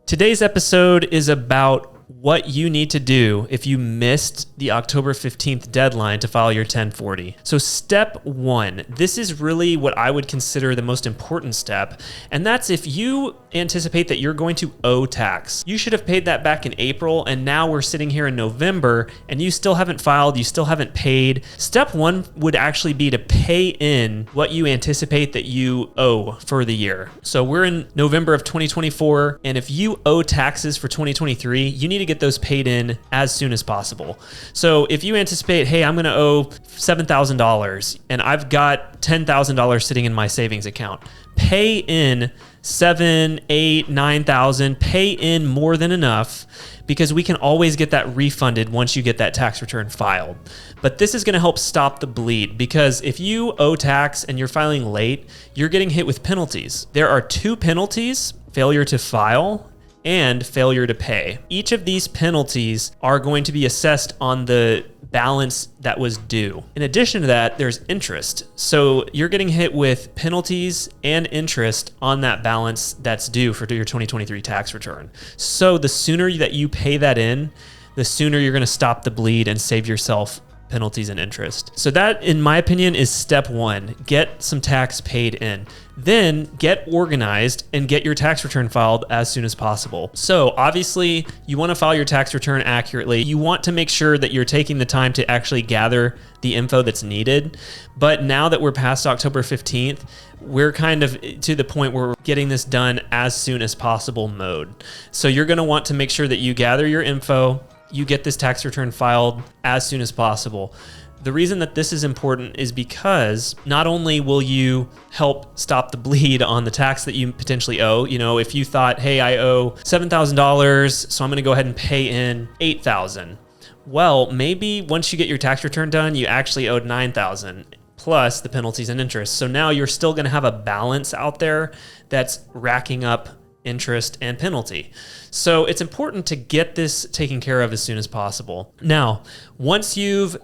Today's episode is about what you need to do if you missed the October 15th deadline to file your 1040. So step one, this is really what I would consider the most important step, and that's if you anticipate that you're going to owe tax. You should have paid that back in April, and now we're sitting here in November, and you still haven't filed, you still haven't paid. Step one would actually be to pay in what you anticipate that you owe for the year. So we're in November of 2024, and if you owe taxes for 2023, you need to get those paid in as soon as possible. So if you anticipate, hey, I'm going to owe $7,000 and I've got $10,000 sitting in my savings account, pay in $7,000, $8,000, $9,000, pay in more than enough, because we can always get that refunded once you get that tax return filed. But this is going to help stop the bleed, because if you owe tax and you're filing late, you're getting hit with penalties. There are two penalties: failure to file and failure to pay. Each of these penalties are going to be assessed on the balance that was due. In addition to that, there's interest. So you're getting hit with penalties and interest on that balance that's due for your 2023 tax return. So the sooner that you pay that in, the sooner you're going to stop the bleed and save yourself penalties and interest. So that, in my opinion, is step one. Get some tax paid in. Then get organized and get your tax return filed as soon as possible. So obviously you want to file your tax return accurately. You want to make sure that you're taking the time to actually gather the info that's needed. But now that we're past October 15th, we're kind of to the point where we're getting this done as soon as possible mode. So you're going to want to make sure that you gather your info, you get this tax return filed as soon as possible. The reason that this is important is because not only will you help stop the bleed on the tax that you potentially owe. You know, if you thought, hey, I owe $7,000, so I'm going to go ahead and pay in $8,000. Well, maybe once you get your tax return done, you actually owed $9,000 plus the penalties and interest. So now you're still going to have a balance out there that's racking up interest and penalty. So it's important to get this taken care of as soon as possible. Now, once you've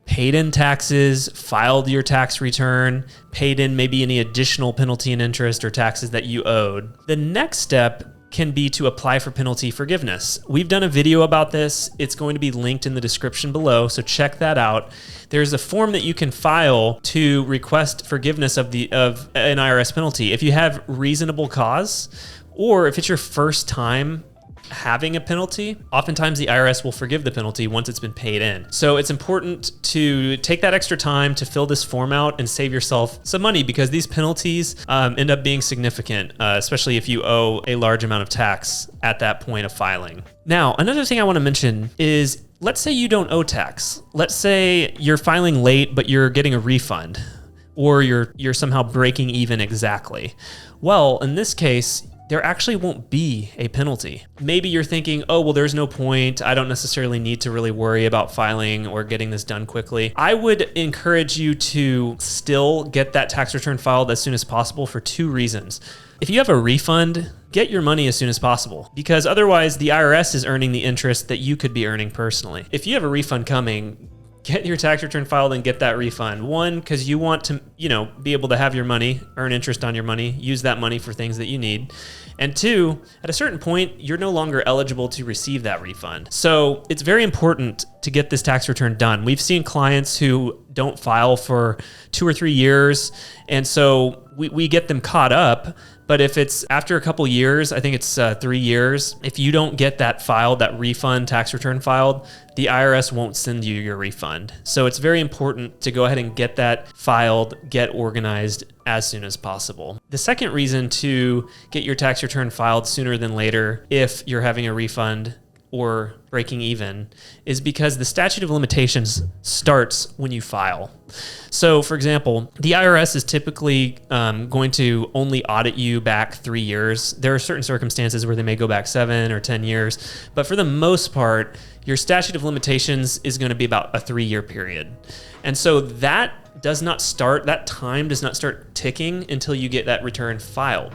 paid in taxes, filed your tax return, paid in maybe any additional penalty and interest or taxes that you owed, the next step can be to apply for penalty forgiveness. We've done a video about this. It's going to be linked in the description below, so check that out. There's a form that you can file to request forgiveness of an IRS penalty if you have reasonable cause, or if it's your first time having a penalty. Oftentimes the IRS will forgive the penalty once it's been paid in. So it's important to take that extra time to fill this form out and save yourself some money, because these penalties end up being significant, especially if you owe a large amount of tax at that point of filing. Now, another thing I want to mention is, let's say you don't owe tax. Let's say you're filing late, but you're getting a refund, or you're somehow breaking even exactly. Well, in this case, there actually won't be a penalty. Maybe you're thinking, oh, well, there's no point. I don't necessarily need to really worry about filing or getting this done quickly. I would encourage you to still get that tax return filed as soon as possible for two reasons. If you have a refund, get your money as soon as possible, because otherwise the IRS is earning the interest that you could be earning personally. If you have a refund coming, get your tax return filed and get that refund. One, because you want to, be able to have your money, earn interest on your money, use that money for things that you need. And two, at a certain point, you're no longer eligible to receive that refund. So it's very important to get this tax return done. We've seen clients who don't file for 2 or 3 years, and so we get them caught up. But if it's after a couple years, I think it's 3 years, if you don't get that filed, that refund tax return filed, the IRS won't send you your refund. So it's very important to go ahead and get that filed, get organized as soon as possible. The second reason to get your tax return filed sooner than later, if you're having a refund or breaking even, is because the statute of limitations starts when you file. So for example, the IRS is typically going to only audit you back 3 years. There are certain circumstances where they may go back 7 or 10 years, but for the most part, your statute of limitations is going to be about a 3-year period. And so that time does not start ticking until you get that return filed.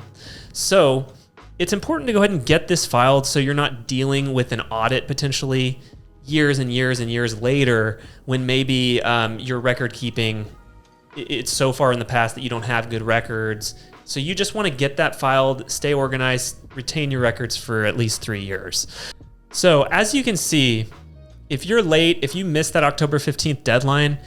So it's important to go ahead and get this filed so you're not dealing with an audit potentially years and years and years later, when maybe your record keeping, it's so far in the past that you don't have good records So you just want to get that filed, stay organized, retain your records for at least 3 years. So as you can see, if you're late, if you missed that October 15th deadline,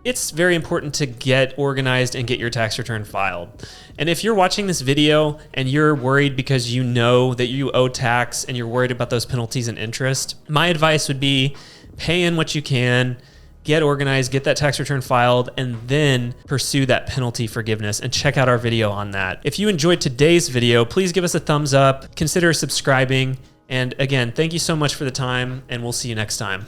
it's very important to get organized and get your tax return filed. And if you're watching this video and you're worried because you know that you owe tax and you're worried about those penalties and interest, my advice would be pay in what you can, get organized, get that tax return filed, and then pursue that penalty forgiveness and check out our video on that. If you enjoyed today's video, please give us a thumbs up, consider subscribing. And again, thank you so much for the time, and we'll see you next time.